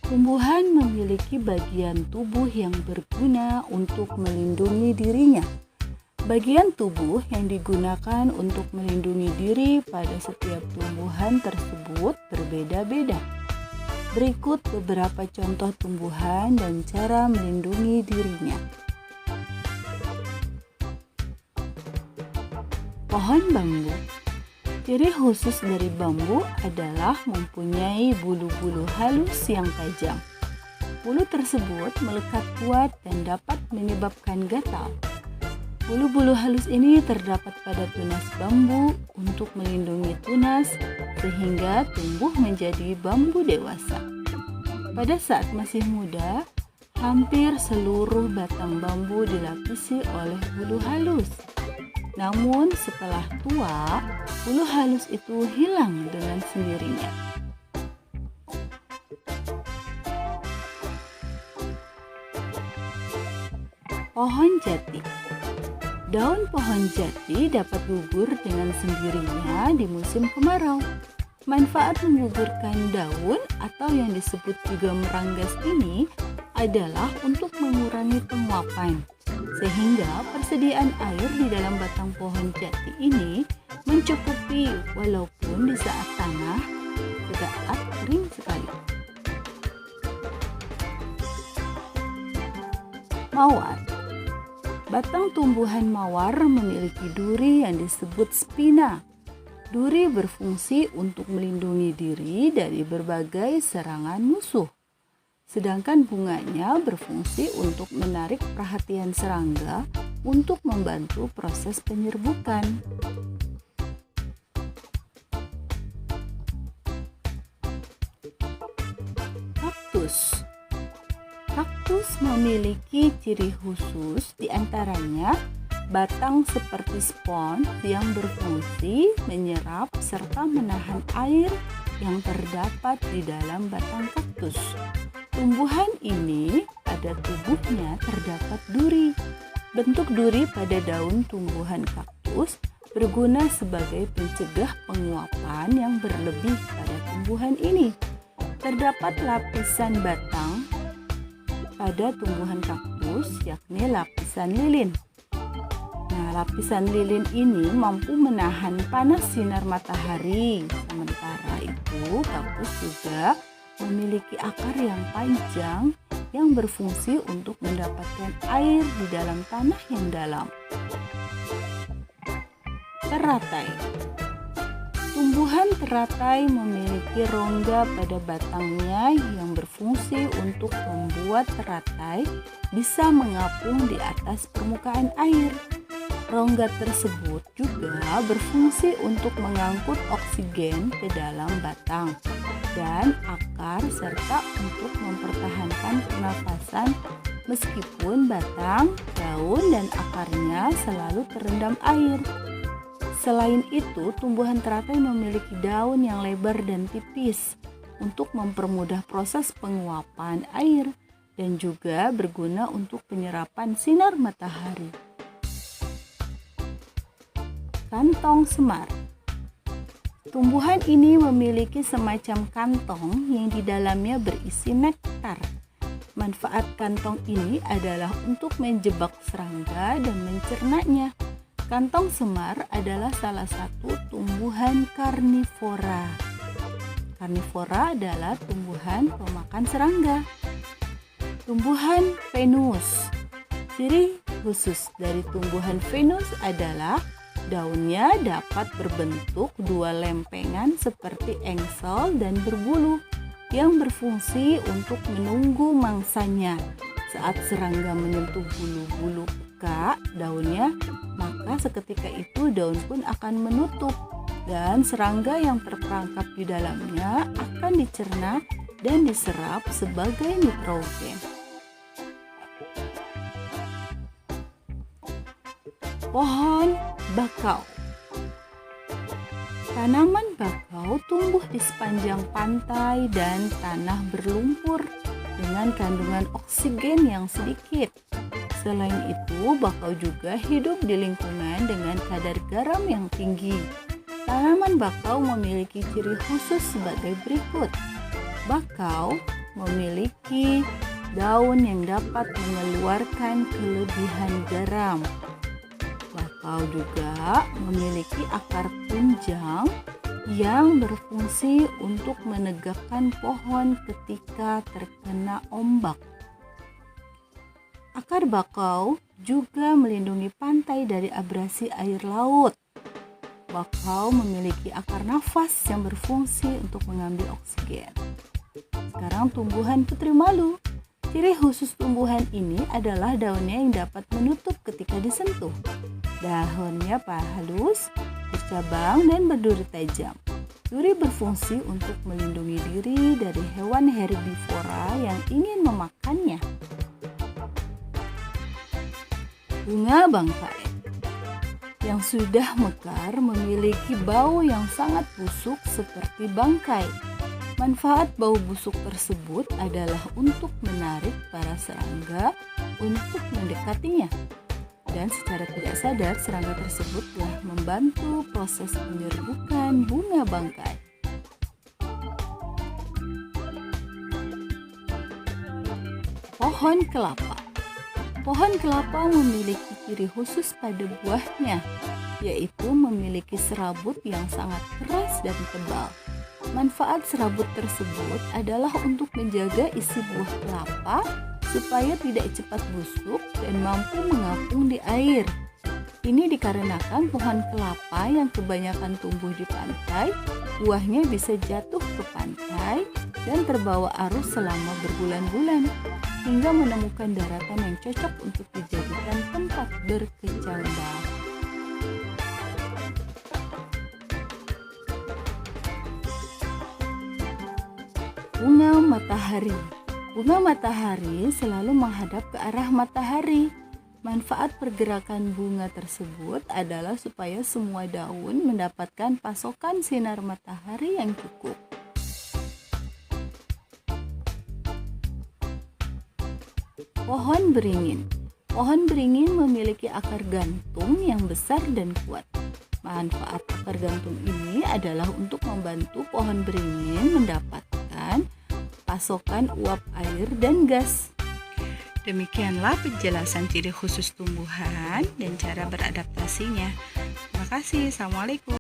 Tumbuhan memiliki bagian tubuh yang berguna untuk melindungi dirinya. Bagian tubuh yang digunakan untuk melindungi diri pada setiap tumbuhan tersebut berbeda-beda. Berikut beberapa contoh tumbuhan dan cara melindungi dirinya. Pohon bambu. Ciri khusus dari bambu adalah mempunyai bulu-bulu halus yang tajam. Bulu tersebut melekat kuat dan dapat menyebabkan gatal. Bulu-bulu halus ini terdapat pada tunas bambu untuk melindungi tunas sehingga tumbuh menjadi bambu dewasa. Pada saat masih muda, hampir seluruh batang bambu dilapisi oleh bulu halus. Namun setelah tua, bulu halus itu hilang dengan sendirinya. Pohon jati. Daun pohon jati dapat gugur dengan sendirinya di musim kemarau. Manfaat menggugurkan daun atau yang disebut juga meranggas ini adalah untuk mengurangi penguapan, sehingga persediaan air di dalam batang pohon jati ini mencukupi walaupun di saat tanah kering sekali. Mawar. Batang tumbuhan mawar memiliki duri yang disebut spina. Duri berfungsi untuk melindungi diri dari berbagai serangan musuh. Sedangkan bunganya berfungsi untuk menarik perhatian serangga untuk membantu proses penyerbukan. Kaktus. Kaktus memiliki ciri khusus, diantaranya batang seperti spons yang berfungsi menyerap serta menahan air yang terdapat di dalam batang kaktus. Tumbuhan ini pada tubuhnya terdapat duri. Bentuk duri pada daun tumbuhan kaktus berguna sebagai pencegah penguapan yang berlebih pada tumbuhan ini. Terdapat lapisan batang pada tumbuhan kaktus, yakni lapisan lilin. Nah, lapisan lilin ini mampu menahan panas sinar matahari. Sementara itu, kaktus juga memiliki akar yang panjang yang berfungsi untuk mendapatkan air di dalam tanah yang dalam. Teratai. Tumbuhan teratai memiliki rongga pada batangnya yang berfungsi untuk membuat teratai bisa mengapung di atas permukaan air. Rongga tersebut juga berfungsi untuk mengangkut oksigen ke dalam batang dan akar serta untuk mempertahankan pernafasan meskipun batang, daun, dan akarnya selalu terendam air. Selain itu, tumbuhan teratai memiliki daun yang lebar dan tipis untuk mempermudah proses penguapan air dan juga berguna untuk penyerapan sinar matahari. Kantong semar. Tumbuhan ini memiliki semacam kantong yang di dalamnya berisi nektar. Manfaat kantong ini adalah untuk menjebak serangga dan mencernanya. Kantong semar adalah salah satu tumbuhan karnivora. Karnivora adalah tumbuhan pemakan serangga. Tumbuhan Venus. Ciri khusus dari tumbuhan Venus adalah daunnya dapat berbentuk dua lempengan seperti engsel dan berbulu yang berfungsi untuk menunggu mangsanya. Saat serangga menyentuh bulu-bulu peka daunnya, maka seketika itu daun pun akan menutup dan serangga yang terperangkap di dalamnya akan dicerna dan diserap sebagai nitrogen. Pohon bakau. Tanaman bakau tumbuh di sepanjang pantai dan tanah berlumpur dengan kandungan oksigen yang sedikit. Selain itu, bakau juga hidup di lingkungan dengan kadar garam yang tinggi. Tanaman bakau memiliki ciri khusus sebagai berikut. Bakau memiliki daun yang dapat mengeluarkan kelebihan garam. Bakau juga memiliki akar tunjang yang berfungsi untuk menegakkan pohon ketika terkena ombak. Akar bakau juga melindungi pantai dari abrasi air laut. Bakau memiliki akar nafas yang berfungsi untuk mengambil oksigen. Sekarang tumbuhan putri malu. Ciri khusus tumbuhan ini adalah daunnya yang dapat menutup ketika disentuh. Daunnya halus, bercabang, dan berduri tajam. Duri berfungsi untuk melindungi diri dari hewan herbivora yang ingin memakannya. Bunga bangkai yang sudah mekar memiliki bau yang sangat busuk seperti bangkai. Manfaat bau busuk tersebut adalah untuk menarik para serangga untuk mendekatinya. Dan secara tidak sadar, serangga tersebut telah membantu proses penyerbukan bunga bangkai. Pohon kelapa. Pohon kelapa memiliki ciri khusus pada buahnya, yaitu memiliki serabut yang sangat keras dan tebal. Manfaat serabut tersebut adalah untuk menjaga isi buah kelapa supaya tidak cepat busuk dan mampu mengapung di air. Ini dikarenakan pohon kelapa yang kebanyakan tumbuh di pantai, buahnya bisa jatuh ke pantai dan terbawa arus selama berbulan-bulan, hingga menemukan daratan yang cocok untuk dijadikan tempat berkecambah. Bunga matahari. Bunga matahari selalu menghadap ke arah matahari. Manfaat pergerakan bunga tersebut adalah supaya semua daun mendapatkan pasokan sinar matahari yang cukup. Pohon beringin. Pohon beringin memiliki akar gantung yang besar dan kuat. Manfaat akar gantung ini adalah untuk membantu pohon beringin mendapatkan pasokan uap air dan gas. Demikianlah penjelasan ciri khusus tumbuhan dan cara beradaptasinya. Terima kasih. Assalamualaikum.